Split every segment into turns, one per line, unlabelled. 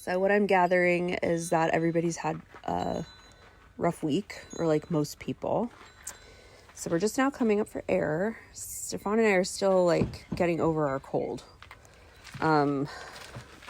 So what I'm gathering is that everybody's had a rough week, or like most people. So we're just now coming up for air. Stefan and I are still like getting over our cold.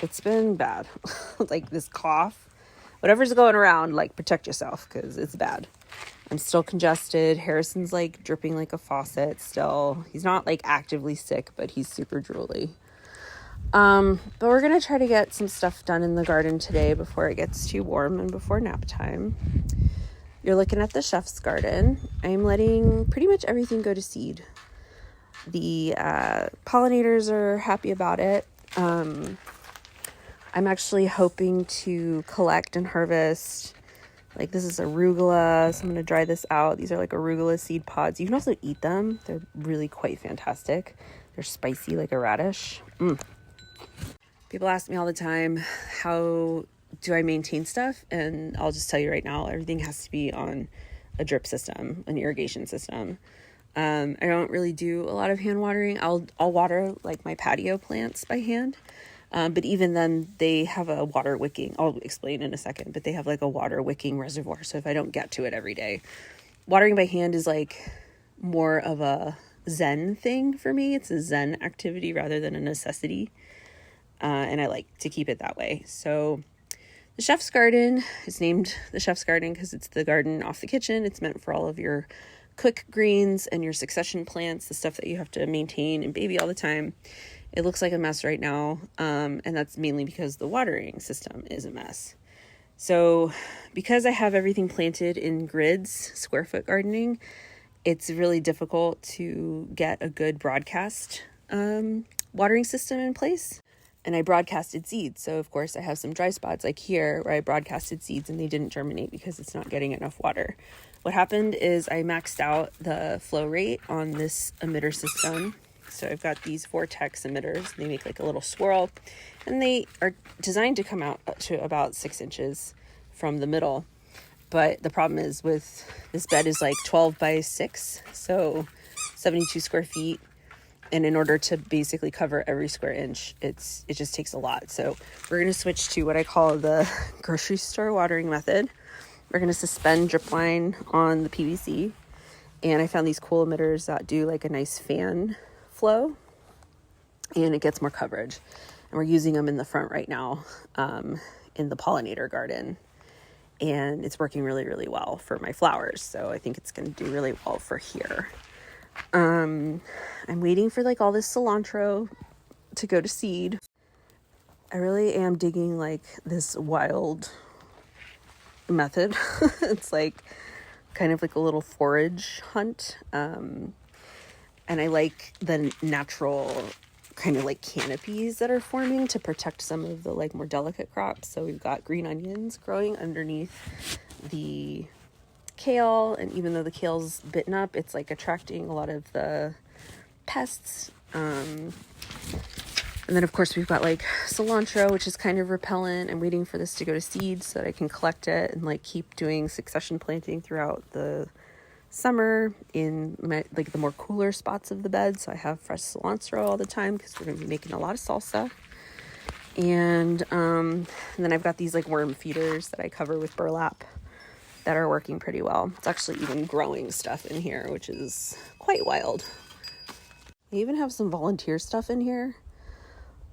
It's been bad. Like this cough, whatever's going around, like protect yourself because it's bad. I'm still congested. Harrison's like dripping like a faucet still. He's not like actively sick, but he's super drooly. But we're going to try to get some stuff done in the garden today before it gets too warm and before nap time. You're looking at the chef's garden. I'm letting pretty much everything go to seed. The pollinators are happy about it. I'm actually hoping to collect and harvest, like this is arugula, so I'm going to dry this out. These are like arugula seed pods. You can also eat them. They're really quite fantastic. They're spicy like a radish. People ask me all the time, how do I maintain stuff? And I'll just tell you right now, everything has to be on a drip system, an irrigation system. I don't really do a lot of hand watering. I'll water like my patio plants by hand. But even then they have a water wicking. I'll explain in a second, but they have like a water wicking reservoir. So if I don't get to it every day, watering by hand is like more of a Zen thing for me. It's a Zen activity rather than a necessity. And I like to keep it that way. So the chef's garden is named the chef's garden because it's the garden off the kitchen. It's meant for all of your quick greens and your succession plants, the stuff that you have to maintain and baby all the time. It looks like a mess right now. And that's mainly because the watering system is a mess. So because I have everything planted in grids, square foot gardening, it's really difficult to get a good broadcast watering system in place. And I broadcasted seeds. So of course I have some dry spots like here where I broadcasted seeds and they didn't germinate because it's not getting enough water. What happened is I maxed out the flow rate on this emitter system. So I've got these Vortex emitters. They make like a little swirl and they are designed to come out to about 6 inches from the middle. But the problem is with this bed is like 12 by 6, so 72 square feet. And in order to basically cover every square inch, it just takes a lot. So we're going to switch to what I call the grocery store watering method. We're going to suspend drip line on the PVC. And I found these cool emitters that do like a nice fan flow. And it gets more coverage. And we're using them in the front right now in the pollinator garden. And it's working really, really well for my flowers. So I think it's going to do really well for here. I'm waiting for like all this cilantro to go to seed. I really am digging like this wild method. It's like kind of like a little forage hunt. And I like the natural kind of like canopies that are forming to protect some of the like more delicate crops. So we've got green onions growing underneath the kale, and even though the kale's bitten up, it's like attracting a lot of the pests. And then of course we've got like cilantro, which is kind of repellent. I'm waiting for this to go to seed so that I can collect it and like keep doing succession planting throughout the summer in my, like the more cooler spots of the bed. So I have fresh cilantro all the time because we're going to be making a lot of salsa. And then I've got these like worm feeders that I cover with burlap that are working pretty well. It's actually even growing stuff in here, which is quite wild. I even have some volunteer stuff in here.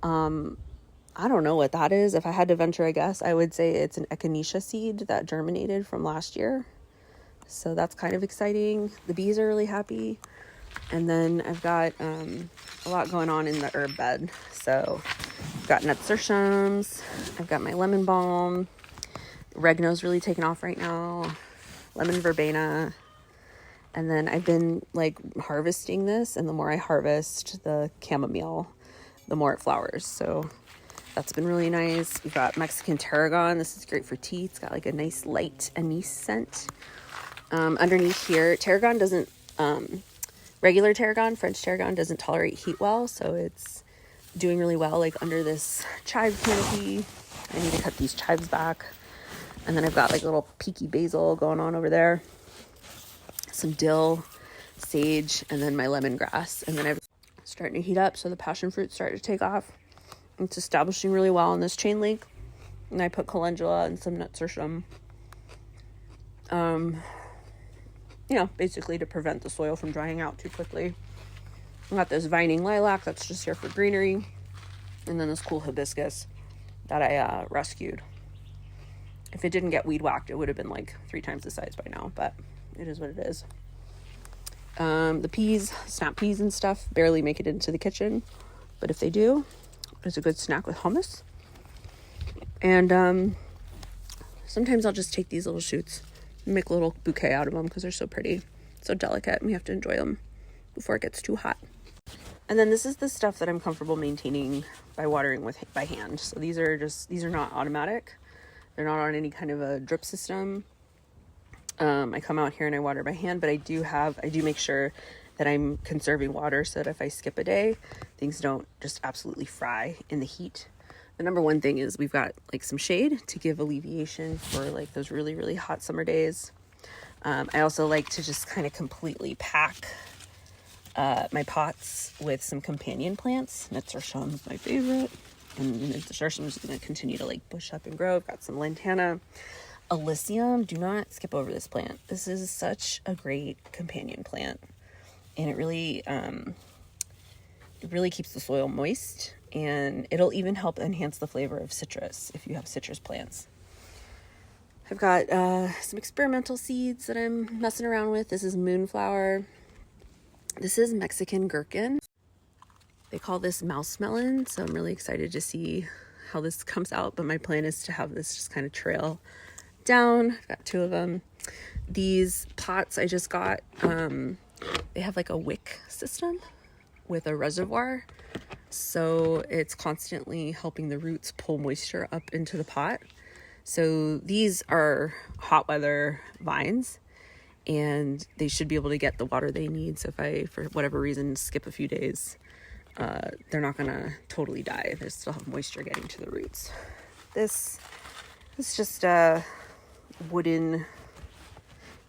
I don't know what that is. If I had to venture a guess, I would say it's an echinacea seed that germinated from last year. So that's kind of exciting. The bees are really happy. And then I've got a lot going on in the herb bed. So I've got nasturtiums. I've got my lemon balm. Oregano's really taken off right now. Lemon verbena. And then I've been like harvesting this, and the more I harvest the chamomile, the more it flowers. So that's been really nice. We've got Mexican tarragon. This is great for tea. It's got like a nice light anise scent. Underneath here, tarragon doesn't, regular tarragon, French tarragon doesn't tolerate heat well. So it's doing really well like under this chive canopy. I need to cut these chives back. And then I've got like a little peaky basil going on over there. Some dill, sage, and then my lemongrass. And then I'm starting to heat up, so the passion fruit's starting to take off. It's establishing really well on this chain link. And I put calendula and some nasturtium. Basically to prevent the soil from drying out too quickly. I got this vining lilac that's just here for greenery. And then this cool hibiscus that I rescued. If it didn't get weed whacked, it would have been like 3 times the size by now, but it is what it is. The peas, snap peas and stuff, barely make it into the kitchen. But if they do, it's a good snack with hummus. And sometimes I'll just take these little shoots and make a little bouquet out of them because they're so pretty, so delicate, and we have to enjoy them before it gets too hot. And then this is the stuff that I'm comfortable maintaining by watering by hand. So these are not automatic. They're not on any kind of a drip system. I come out here and I water by hand, but I do make sure that I'm conserving water so that if I skip a day, things don't just absolutely fry in the heat. The number one thing is we've got like some shade to give alleviation for like those really, really hot summer days. I also like to just kind of completely pack my pots with some companion plants. Nasturtium is my favorite. And nasturtium is going to continue to like bush up and grow. I've got some lantana. Alyssum, do not skip over this plant. This is such a great companion plant. And it really keeps the soil moist. And it'll even help enhance the flavor of citrus if you have citrus plants. I've got some experimental seeds that I'm messing around with. This is moonflower. This is Mexican gherkin. They call this mouse melon, so I'm really excited to see how this comes out. But my plan is to have this just kind of trail down. I've got 2 of them. These pots I just got, they have like a wick system with a reservoir. So it's constantly helping the roots pull moisture up into the pot. So these are hot weather vines, and they should be able to get the water they need. So if I, for whatever reason, skip a few days, they're not going to totally die. They still have moisture getting to the roots. This is just a wooden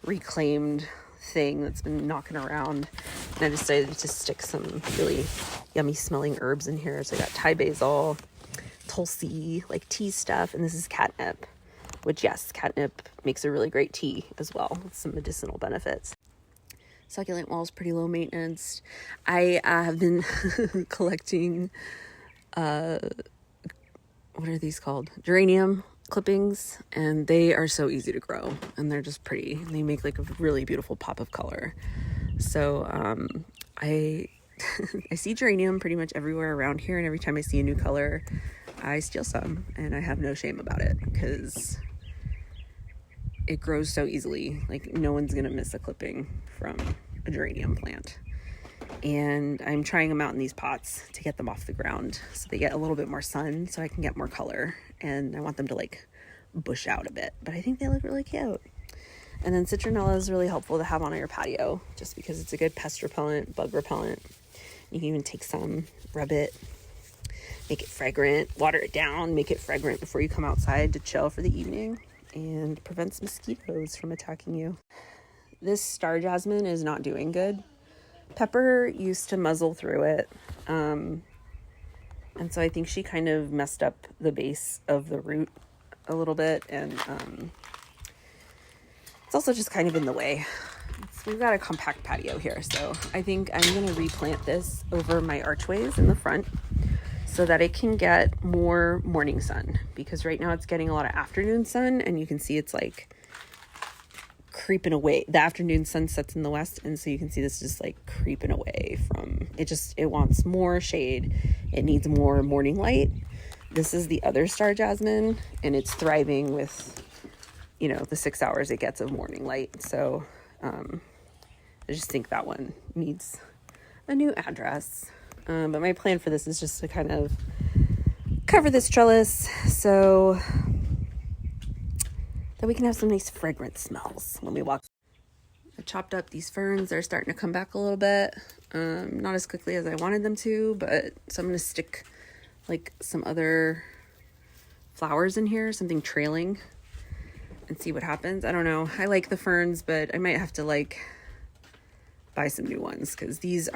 reclaimed thing that's been knocking around. And I decided to stick some really yummy smelling herbs in here. So I got Thai basil, tulsi, like tea stuff, and this is catnip. Which, yes, catnip makes a really great tea as well, with some medicinal benefits. Succulent wall is pretty low maintenance. I have been collecting, what are these called? Geranium clippings, and they are so easy to grow, and they're just pretty. They make like a really beautiful pop of color. So I see geranium pretty much everywhere around here, and every time I see a new color, I steal some, and I have no shame about it because it grows so easily. Like, no one's gonna miss a clipping from a geranium plant. And I'm trying them out in these pots to get them off the ground so they get a little bit more sun so I can get more color. And I want them to like bush out a bit, but I think they look really cute. And then citronella is really helpful to have on your patio just because it's a good pest repellent, bug repellent. You can even take some, rub it, make it fragrant, water it down, make it fragrant before you come outside to chill for the evening, and prevents mosquitoes from attacking you. This star jasmine is not doing good. Pepper used to muzzle through it. And so I think she kind of messed up the base of the root a little bit. And it's also just kind of in the way. We've got a compact patio here. So I think I'm going to replant this over my archways in the front so that it can get more morning sun. Because right now it's getting a lot of afternoon sun, and you can see it's like creeping away. The afternoon sun sets in the west, and so you can see this just like creeping away from it. It wants more shade. It needs more morning light. This is the other star jasmine, and it's thriving with, the 6 hours it gets of morning light. So I just think that one needs a new address. But my plan for this is just to kind of cover this trellis so that we can have some nice fragrant smells when we walk. I chopped up these ferns. They're starting to come back a little bit. Not as quickly as I wanted them to, but so I'm going to stick like some other flowers in here, something trailing, and see what happens. I don't know. I like the ferns, but I might have to buy some new ones because these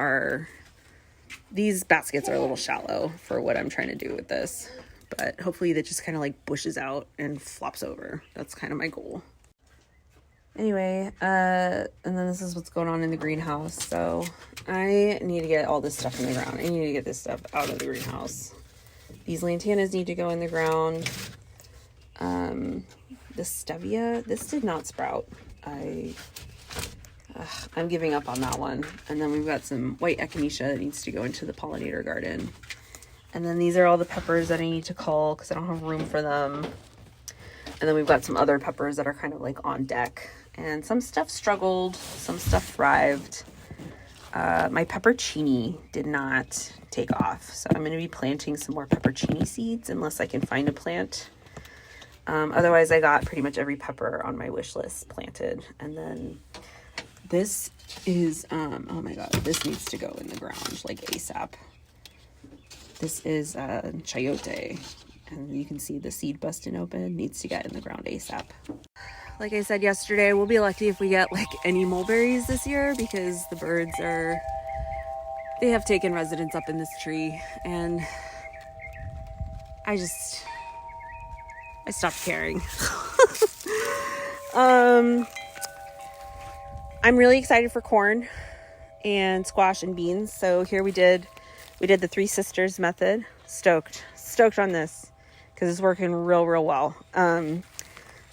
baskets are a little shallow for what I'm trying to do with this. but hopefully that just kind of like bushes out and flops over. That's kind of my goal. Anyway, and then this is what's going on in the greenhouse. So I need to get all this stuff in the ground. I need to get this stuff out of the greenhouse. These lantanas need to go in the ground. The stevia, this did not sprout. I'm giving up on that one. And then we've got some white echinacea that needs to go into the pollinator garden. And then these are all the peppers that I need to cull because I don't have room for them. And then we've got some other peppers that are kind of like on deck. And some stuff struggled, some stuff thrived. My peppercini did not take off. So I'm going to be planting some more peppercini seeds unless I can find a plant. Otherwise, I got pretty much every pepper on my wish list planted. And then this is, oh my God, this needs to go in the ground like ASAP. This is chayote. And you can see the seed busting open, needs to get in the ground ASAP. Like I said yesterday, we'll be lucky if we get like any mulberries this year because the birds they have taken residence up in this tree, and I stopped caring. I'm really excited for corn and squash and beans. So here we did the Three Sisters method. Stoked on this because it's working real well.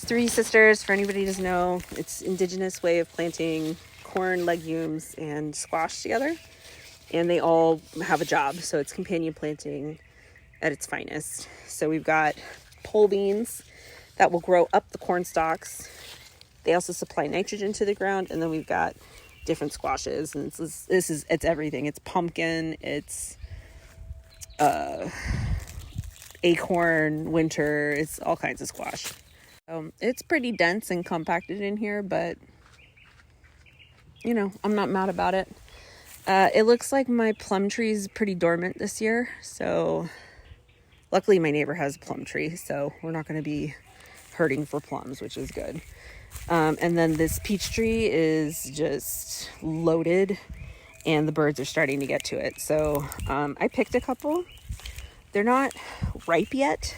Three Sisters, for anybody who doesn't know, it's indigenous way of planting corn, legumes, and squash together. And they all have a job. So it's companion planting at its finest. So we've got pole beans that will grow up the corn stalks. They also supply nitrogen to the ground. And then we've got different squashes. And it's everything. It's pumpkin. It's acorn, winter. It's all kinds of squash. It's pretty dense and compacted in here, but you know, I'm not mad about it. It looks like my plum tree is pretty dormant this year, so luckily my neighbor has a plum tree, so we're not going to be hurting for plums, which is good. And then this peach tree is just loaded, and the birds are starting to get to it. So I picked a couple. They're not ripe yet,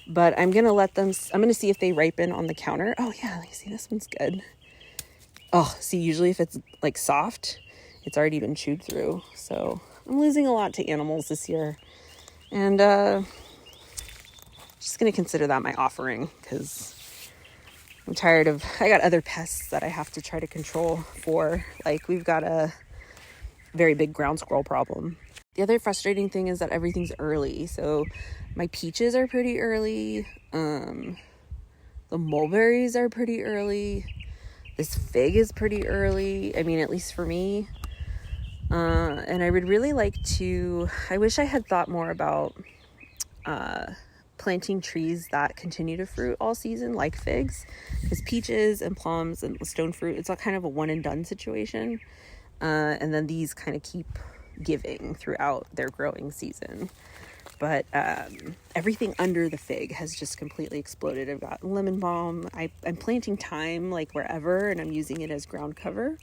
but I'm going to see if they ripen on the counter. Oh yeah, you see, this one's good. Oh, see, usually if it's like soft, it's already been chewed through. So I'm losing a lot to animals this year. And just going to consider that my offering because I'm tired of, I got other pests that I have to try to control for. Like we've got a very big ground squirrel problem. The other frustrating thing is that everything's early. So my peaches are pretty early. The mulberries are pretty early. This fig is pretty early. I mean, at least for me. And I would really like to, I wish I had thought more about planting trees that continue to fruit all season, like figs. Because peaches and plums and stone fruit, it's all kind of a one and done situation. And then these kind of keep giving throughout their growing season. But everything under the fig has just completely exploded. I've got lemon balm. I'm planting thyme like wherever, and I'm using it as ground cover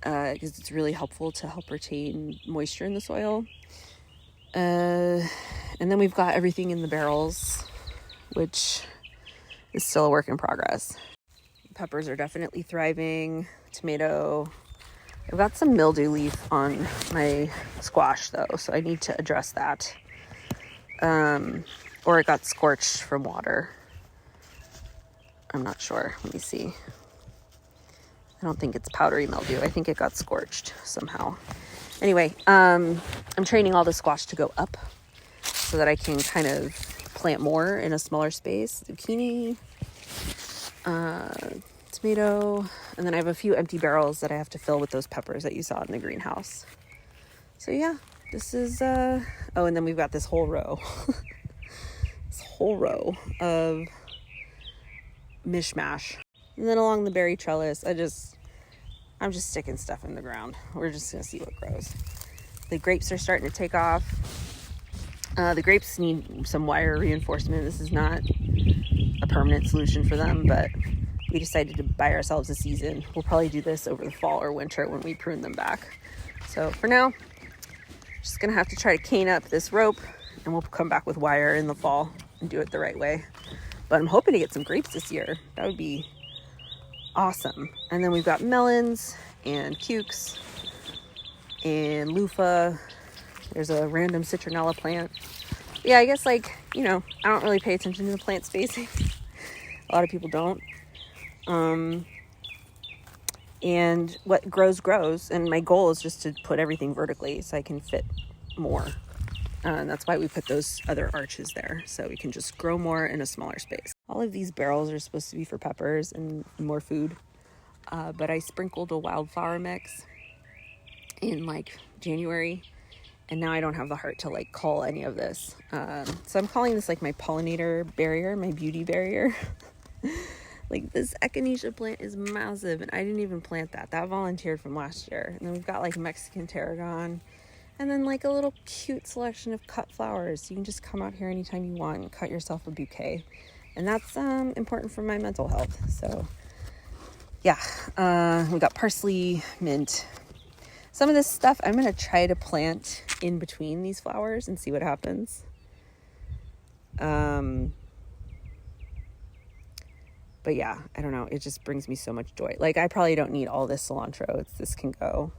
because it's really helpful to help retain moisture in the soil. And then we've got everything in the barrels, which is still a work in progress. Peppers are definitely thriving. Tomato. I've got some mildew leaf on my squash though, so I need to address that. Or it got scorched from water. I'm not sure. Let me see. I don't think it's powdery mildew. I think it got scorched somehow. Anyway, I'm training all the squash to go up so that I can kind of plant more in a smaller space. Zucchini, tomato, and then I have a few empty barrels that I have to fill with those peppers that you saw in the greenhouse. So yeah, this is, oh, and then we've got this whole row, this whole row of mishmash. And then along the berry trellis, I'm just sticking stuff in the ground. We're just gonna see what grows. The grapes are starting to take off. The grapes need some wire reinforcement. This is not a permanent solution for them, but we decided to buy ourselves a season. We'll probably do this over the fall or winter when we prune them back. So for now, just gonna have to try to cane up this rope and we'll come back with wire in the fall and do it the right way. But I'm hoping to get some grapes this year. That would be awesome. And then we've got melons and cukes and loofah. There's a random citronella plant. Yeah, I guess, like, you know, I don't really pay attention to the plant spacing. A lot of people don't. And what grows, grows. And my goal is just to put everything vertically so I can fit more. And that's why we put those other arches there, so we can just grow more in a smaller space. All of these barrels are supposed to be for peppers and more food. But I sprinkled a wildflower mix in like January, and now I don't have the heart to like cull any of this. So I'm calling this like my pollinator barrier, my beauty barrier. Like, this echinacea plant is massive, and I didn't even plant that. That volunteered from last year. And then we've got like Mexican tarragon, and then like a little cute selection of cut flowers. You can just come out here anytime you want and cut yourself a bouquet. And that's important for my mental health. So yeah, we got parsley, mint. Some of this stuff I'm going to try to plant in between these flowers and see what happens. But yeah, I don't know. It just brings me so much joy. Like, I probably don't need all this cilantro. This can go.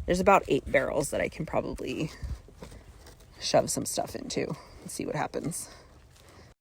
There's about 8 barrels that I can probably shove some stuff into and see what happens.